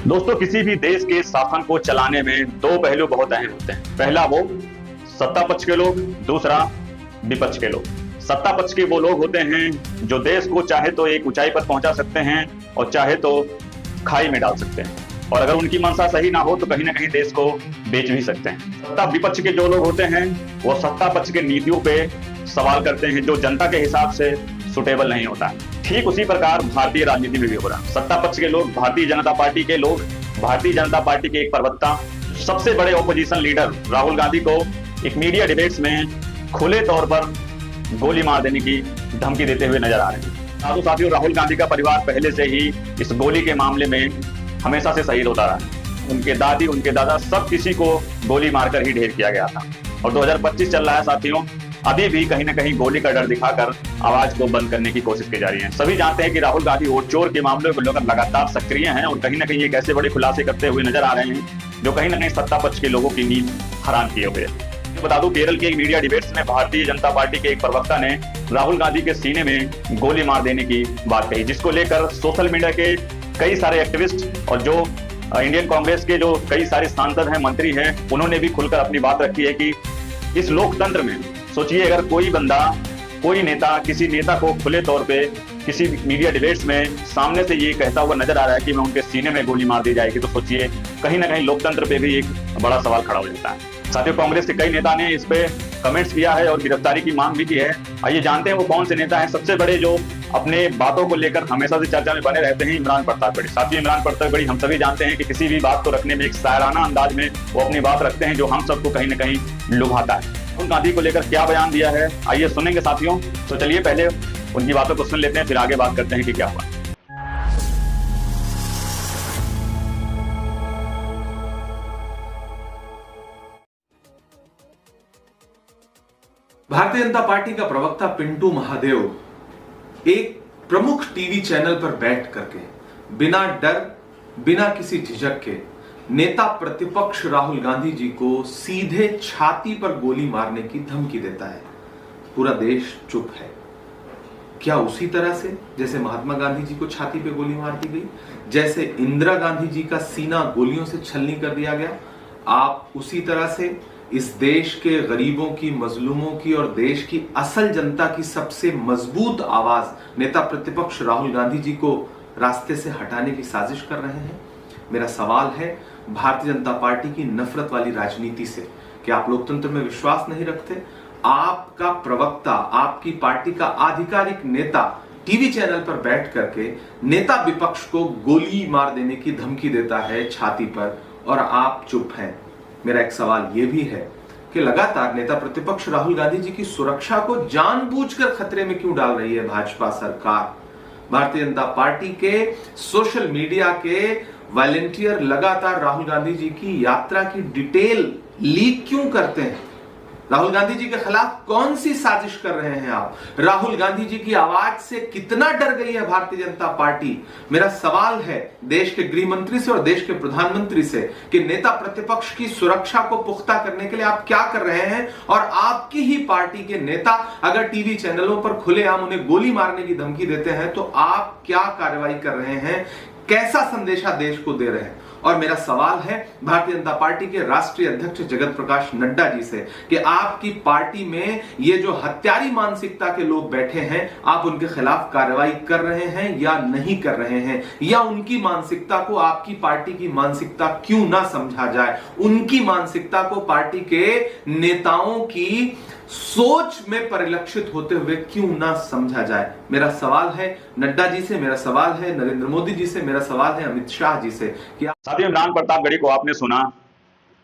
दोस्तों, किसी भी देश के शासन को चलाने में दो पहलू बहुत अहम होते हैं। पहला वो सत्ता पक्ष के लोग, दूसरा विपक्ष के लोग। सत्ता पक्ष के वो लोग होते हैं जो देश को चाहे तो एक ऊंचाई पर पहुंचा सकते हैं और चाहे तो खाई में डाल सकते हैं, और अगर उनकी मंशा सही ना हो तो कहीं ना कहीं देश को बेच भी सकते हैं। सत्ता विपक्ष के जो लोग होते हैं वो सत्ता पक्ष के नीतियों पे सवाल करते हैं जो जनता के हिसाब से सुटेबल नहीं होता है। ठीक उसी प्रकार भारतीय राजनीति में भी हो रहा है। सत्ता पक्ष के लोग, भारतीय जनता पार्टी के लोग, भारतीय जनता पार्टी के एक प्रवक्ता, सबसे बड़े ऑपोजिशन लीडर राहुल गांधी को एक मीडिया डिबेट्स में खुले तौर पर गोली मार देने की धमकी देते हुए नजर आ रहे हैं। साथियों, राहुल गांधी का परिवार पहले से ही इस गोली के मामले में हमेशा से शहीद होता रहा है। उनके दादी, उनके दादा, सब किसी को गोली मारकर ही ढेर किया गया था। और 2025 चल रहा है साथियों, अभी भी कहीं ना कहीं गोली का डर दिखाकर आवाज को बंद करने की कोशिश की जा रही है। सभी जानते हैं कि राहुल गांधी वोट चोर के मामले को लेकर लगातार सक्रिय हैं और कहीं ना कहीं एक ऐसे बड़े खुलासे करते हुए नजर आ रहे हैं जो कहीं ना कहीं सत्ता पक्ष के लोगों की नींद हराम किए हुए हैं। बता दूं, केरल के एक मीडिया डिबेट्स में भारतीय जनता पार्टी के एक प्रवक्ता ने राहुल गांधी के सीने में गोली मार देने की बात कही, जिसको लेकर सोशल मीडिया के कई सारे एक्टिविस्ट और जो इंडियन कांग्रेस के जो कई सारे सांसद हैं, मंत्री हैं, उन्होंने भी खुलकर अपनी बात रखी है कि इस लोकतंत्र में सोचिए, अगर कोई बंदा, कोई नेता किसी नेता को खुले तौर पे किसी मीडिया डिबेट्स में सामने से ये कहता हुआ नजर आ रहा है कि मैं उनके सीने में गोली मार दी जाएगी, तो सोचिए कहीं ना कहीं लोकतंत्र पे भी एक बड़ा सवाल खड़ा हो जाता है। साथियों, कांग्रेस के कई नेता ने इस पे कमेंट्स किया है और गिरफ्तारी की मांग भी की है। आइए जानते हैं वो कौन से नेता हैं। सबसे बड़े जो अपने बातों को लेकर हमेशा से चर्चा में बने रहते हैं, इमरान प्रतापगढ़ी। साथियों, इमरान प्रतापगढ़ी हम सभी जानते हैं कि किसी भी बात को रखने में एक शायराना अंदाज में वो अपनी बात रखते हैं जो हम सबको कहीं ना कहीं लुभाता है। राहुल गांधी को लेकर क्या बयान दिया है, आइए सुनेंगे साथियों। तो चलिए पहले उनकी बातों को सुन लेते हैं, फिर आगे बात करते हैं कि क्या हुआ। भारतीय जनता पार्टी का प्रवक्ता पिंटू महादेव एक प्रमुख टीवी चैनल पर बैठ करके बिना डर, बिना किसी झिझक के नेता प्रतिपक्ष राहुल गांधी जी को सीधे छाती पर गोली मारने की धमकी देता है। पूरा देश चुप है। क्या उसी तरह से जैसे महात्मा गांधी जी को छाती पे गोली मार दी गई, जैसे इंदिरा गांधी जी का सीना गोलियों से छलनी कर दिया गया, आप उसी तरह से इस देश के गरीबों की, मजलूमों की और देश की असल जनता की सबसे मजबूत आवाज नेता प्रतिपक्ष राहुल गांधी जी को रास्ते से हटाने की साजिश कर रहे हैं? मेरा सवाल है भारतीय जनता पार्टी की नफरत वाली राजनीति से कि आप लोकतंत्र में विश्वास नहीं रखते। आपका प्रवक्ता, आपकी पार्टी का आधिकारिक नेता टीवी चैनल पर बैठ करके नेता विपक्ष को गोली मार देने की धमकी देता है छाती पर, और आप चुप हैं। मेरा एक सवाल यह भी है कि लगातार नेता प्रतिपक्ष राहुल गांधी जी की सुरक्षा को जानबूझकर खतरे में क्यों डाल रही है भाजपा सरकार? भारतीय जनता पार्टी के सोशल मीडिया के वॉलंटियर लगातार राहुल गांधी जी की यात्रा की डिटेल लीक क्यों करते हैं? राहुल गांधी जी के खिलाफ कौन सी साजिश कर रहे हैं आप? राहुल गांधी जी की आवाज से कितना डर गई है भारतीय जनता पार्टी? मेरा सवाल है देश के गृह मंत्री से और देश के प्रधानमंत्री से कि नेता प्रतिपक्ष की सुरक्षा को पुख्ता करने के लिए आप क्या कर रहे हैं? और आपकी ही पार्टी के नेता अगर टीवी चैनलों पर खुलेआम उन्हें गोली मारने की धमकी देते हैं तो आप क्या कार्रवाई कर रहे हैं? कैसा संदेशा देश को दे रहे हैं? और मेरा सवाल है भारतीय जनता पार्टी के राष्ट्रीय अध्यक्ष जगत प्रकाश नड्डा जी से कि आपकी पार्टी में ये जो हत्यारी मानसिकता के लोग बैठे हैं, आप उनके खिलाफ कार्रवाई कर रहे हैं या नहीं कर रहे हैं? या उनकी मानसिकता को आपकी पार्टी की मानसिकता क्यों ना समझा जाए? उनकी मानसिकता को पार्टी के नेताओं की सोच में परिलक्षित होते हुए क्यों ना समझा जाए? मेरा सवाल है नड्डा जी से, मेरा सवाल है नरेंद्र मोदी जी से, मेरा सवाल है अमित शाह जी से कि साथियों, इमरान प्रतापगढ़ी को आपने सुना।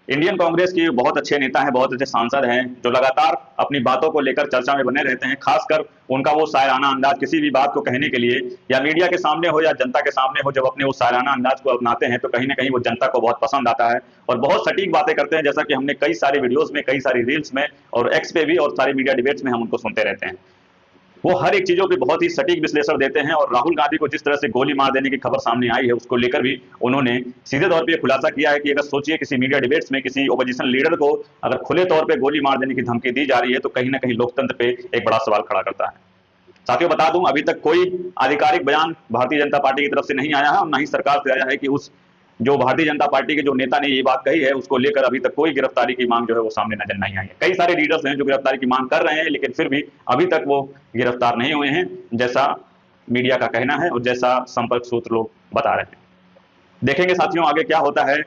इंडियन कांग्रेस के बहुत अच्छे नेता हैं, बहुत अच्छे सांसद हैं जो लगातार अपनी बातों को लेकर चर्चा में बने रहते हैं। खासकर उनका वो शायराना अंदाज किसी भी बात को कहने के लिए, या मीडिया के सामने हो या जनता के सामने हो, जब अपने वो शायराना अंदाज को अपनाते हैं तो कहीं ना कहीं वो जनता को बहुत पसंद आता है और बहुत सटीक बातें करते हैं, जैसा कि हमने कई सारे वीडियोस में, कई सारी रील्स में और एक्स पे भी और सारे मीडिया डिबेट्स में हम उनको सुनते रहते हैं। वो हर एक चीजों पे बहुत ही सटीक विश्लेषण देते हैं और राहुल गांधी को जिस तरह से गोली मार देने की खबर सामने आई है उसको लेकर भी उन्होंने सीधे तौर पे खुलासा किया है कि अगर सोचिए किसी मीडिया डिबेट्स में किसी ओपोजिशन लीडर को अगर खुले तौर पे गोली मार देने की धमकी दी जा रही है तो कहीं ना कहीं लोकतंत्र पे एक बड़ा सवाल खड़ा करता है। साथियों, बता दूं, अभी तक कोई आधिकारिक बयान भारतीय जनता पार्टी की तरफ से नहीं आया है और न ही सरकार से आया है कि उस जो भारतीय जनता पार्टी के जो नेता ने ये बात कही है उसको लेकर अभी तक कोई गिरफ्तारी की मांग जो है वो सामने नजर नहीं आई है। कई सारे लीडर्स हैं जो गिरफ्तारी की मांग कर रहे हैं, लेकिन फिर भी अभी तक वो गिरफ्तार नहीं हुए हैं, जैसा मीडिया का कहना है और जैसा संपर्क सूत्र लोग बता रहे हैं। देखेंगे साथियों आगे क्या होता है।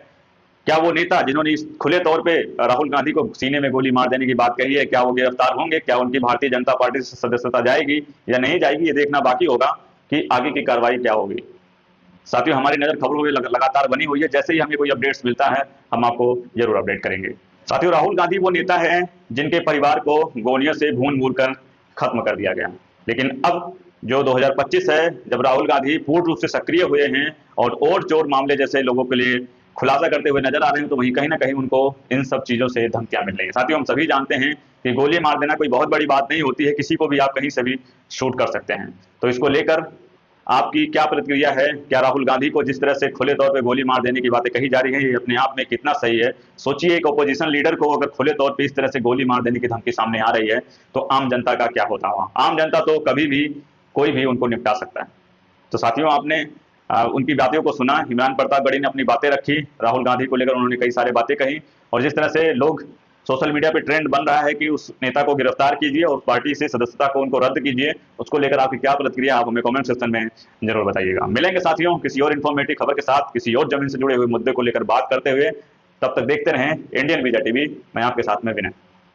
क्या वो नेता जिन्होंने इस खुले तौर पे राहुल गांधी को सीने में गोली मार देने की बात कही है, क्या वो गिरफ्तार होंगे? क्या उनकी भारतीय जनता पार्टी से सदस्यता जाएगी या नहीं जाएगी? ये देखना बाकी होगा कि आगे की कार्रवाई क्या होगी। साथियों हमारी नजर खबरों में लगातार बनी हुई है, जैसे ही हमें कोई अपडेट्स मिलता है हम आपको जरूर अपडेट करेंगे। साथियों राहुल गांधी वो नेता है जिनके परिवार को गोलियों से भून भून कर खत्म कर दिया गया, लेकिन अब जो 2025 है, जब राहुल गांधी पूर्ण रूप से सक्रिय हुए हैं और चोर मामले जैसे लोगों के लिए खुलासा करते हुए नजर आ रहे हैं, तो वहीं कहीं ना कहीं उनको इन सब चीजों से धमकियां मिल रही है। साथियों हम सभी जानते हैं कि गोली मार देना कोई बहुत बड़ी बात नहीं होती है, किसी को भी आप कहीं से भी शूट कर सकते हैं। तो इसको लेकर आपकी क्या प्रतिक्रिया है? क्या राहुल गांधी को जिस तरह से खुले तौर पे गोली मार देने की बातें कही जा रही हैं, ये अपने आप में कितना सही है? सोचिए एक ओपोजिशन लीडर को अगर खुले तौर पे इस तरह से गोली मार देने की धमकी सामने आ रही है, तो आम जनता का क्या होता होगा? आम जनता तो कभी भी कोई भी उनको निपटा सकता है। तो साथियों आपने उनकी बातों को सुना, इमरान प्रतापगढ़ी ने अपनी बातें रखी, राहुल गांधी को लेकर उन्होंने कई सारे बातें कही, और जिस तरह से लोग सोशल मीडिया पे ट्रेंड बन रहा है कि उस नेता को गिरफ्तार कीजिए और पार्टी से सदस्यता को उनको रद्द कीजिए, उसको लेकर आपकी क्या प्रतिक्रिया आप हमें कमेंट सेक्शन में जरूर बताइएगा। मिलेंगे साथियों किसी और इन्फॉर्मेटिव खबर के साथ, किसी और जमीन से जुड़े हुए मुद्दे को लेकर बात करते हुए। तब तक देखते रहें इंडियन मीडिया टीवी। मैं आपके साथ में विनय।